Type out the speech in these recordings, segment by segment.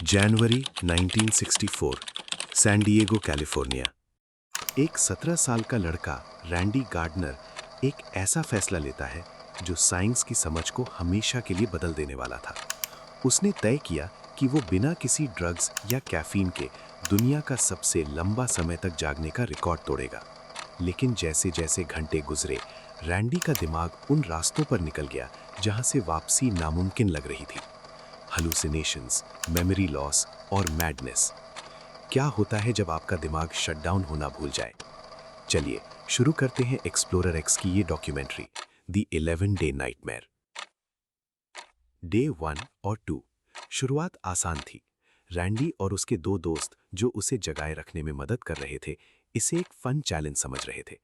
जनवरी 1964, San Diego, California. एक 17 साल का लड़का रैंडी गार्डनर एक ऐसा फैसला लेता है जो साइंस की समझ को हमेशा के लिए बदल देने वाला था। उसने तय किया कि वो बिना किसी ड्रग्स या कैफीन के दुनिया का सबसे लंबा समय तक जागने का रिकॉर्ड तोड़ेगा। लेकिन जैसे जैसे घंटे गुजरे, रैंडी का दिमाग उन रास्तों पर निकल गया जहां से वापसी नामुमकिन लग रही थी। हेलुसिनेशंस, मेमोरी लॉस और मैडनेस। क्या होता है जब आपका दिमाग शटडाउन होना भूल जाए? चलिए शुरू करते हैं एक्सप्लोरर एक्स की ये documentary, the 11 day nightmare. Day 1 और 2। शुरुआत आसान थी। रैंडी और उसके दो दोस्त जो उसे जगाए रखने में मदद कर रहे थे, इसे एक फन चैलेंज समझ रहे थे।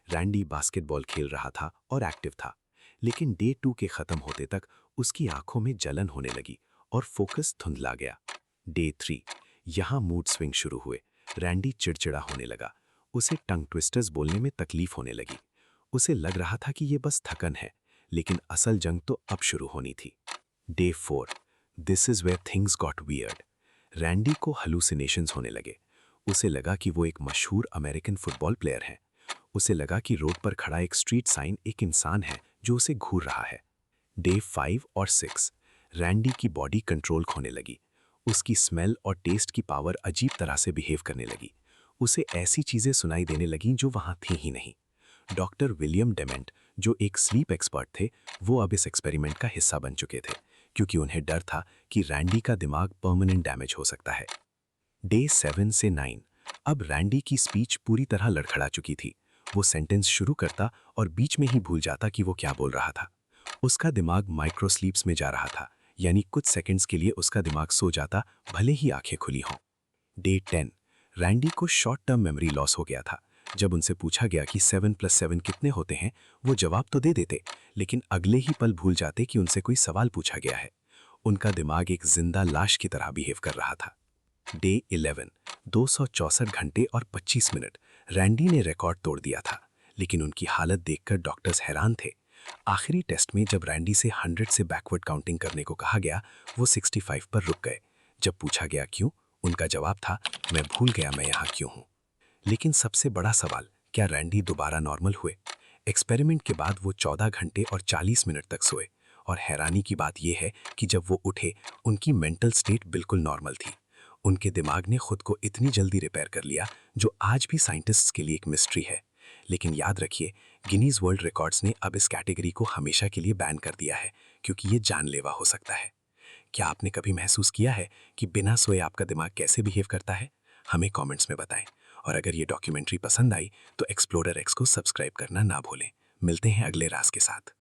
रैंडी बास्केटबॉल खेल रहा था और एक्टिव था, लेकिन डे 2 के खत्म होते तक उसकी आंखों में जलन होने लगी और फोकस धुंधला गया। डे 3। यहाँ मूड स्विंग शुरू हुए। रैंडी चिड़चिड़ा होने लगा। उसे टंग ट्विस्टर्स बोलने में तकलीफ होने लगी। उसे लग रहा था कि ये बस थकन है, लेकिन असल जंग तो अब शुरू होनी थी। Day 4। This is where things got weird. Randy को हेलुसिनेशंस होने लगे। उसे लगा कि वो एक मशहूर अमेरिकन फुटबॉल प्लेयर है। उसे लगा कि रोड पर खड़ा एक स्ट्रीट साइन एक इंसान है जो उसे घूर रहा है। डे 5 और 6। रैंडी की बॉडी कंट्रोल खोने लगी। उसकी स्मेल और टेस्ट की पावर अजीब तरह से बिहेव करने लगी। उसे ऐसी चीजें सुनाई देने लगीं जो वहां थी ही नहीं। डॉक्टर विलियम डेमेंट, जो एक स्लीप एक्सपर्ट थे, वो अब इस एक्सपेरिमेंट का हिस्सा बन चुके थे, क्योंकि उन्हें डर था कि रैंडी का दिमाग परमानेंट डैमेज हो सकता है। डे 7 से 9। अब रैंडी की स्पीच पूरी तरह लड़खड़ा चुकी थी। वो सेंटेंस शुरू करता और बीच में ही भूल जाता कि वो क्या बोल रहा था। उसका दिमाग माइक्रो स्लीप्स में जा रहा था, यानी कुछ सेकंड्स के लिए उसका दिमाग सो जाता, भले ही आंखें खुली हों। डे 10। रैंडी को शॉर्ट टर्म मेमोरी लॉस हो गया था। जब उनसे पूछा गया कि 7+7 कितने होते हैं, वो जवाब तो दे देते, लेकिन अगले ही पल भूल जाते कि उनसे कोई सवाल पूछा गया है। उनका दिमाग एक जिंदा लाश की तरह बिहेव कर रहा था। डे 11। 264 घंटे और 25 मिनट। रैंडी ने रिकॉर्ड तोड़ दिया था, लेकिन उनकी हालत देखकर डॉक्टर्स हैरान थे। आखिरी टेस्ट में जब रैंडी से 100 से बैकवर्ड काउंटिंग करने को कहा गया, वो 65 पर रुक गए। जब पूछा गया क्यों, उनका जवाब था, मैं भूल गया मैं यहाँ क्यों हूँ। लेकिन सबसे बड़ा सवाल, क्या रैंडी दोबारा नॉर्मल हुए? एक्सपेरिमेंट के बाद वो 14 घंटे और 40 मिनट तक सोए, और हैरानी की बात यह है कि जब वो उठे, उनकी मेंटल स्टेट बिल्कुल नॉर्मल थी। उनके दिमाग ने खुद को इतनी जल्दी रिपेयर कर लिया, जो आज भी साइंटिस्ट्स के लिए एक मिस्ट्री है। लेकिन याद रखिए, गिनीज वर्ल्ड रिकॉर्ड्स ने अब इस कैटेगरी को हमेशा के लिए बैन कर दिया है, क्योंकि ये जानलेवा हो सकता है। क्या आपने कभी महसूस किया है कि बिना सोए आपका दिमाग कैसे बिहेव करता है? हमें कमेंट्स में बताएं। और अगर ये डॉक्यूमेंट्री पसंद आई तो एक्सप्लोरर एक्स को सब्सक्राइब करना ना भूलें। मिलते हैं अगले राज के साथ।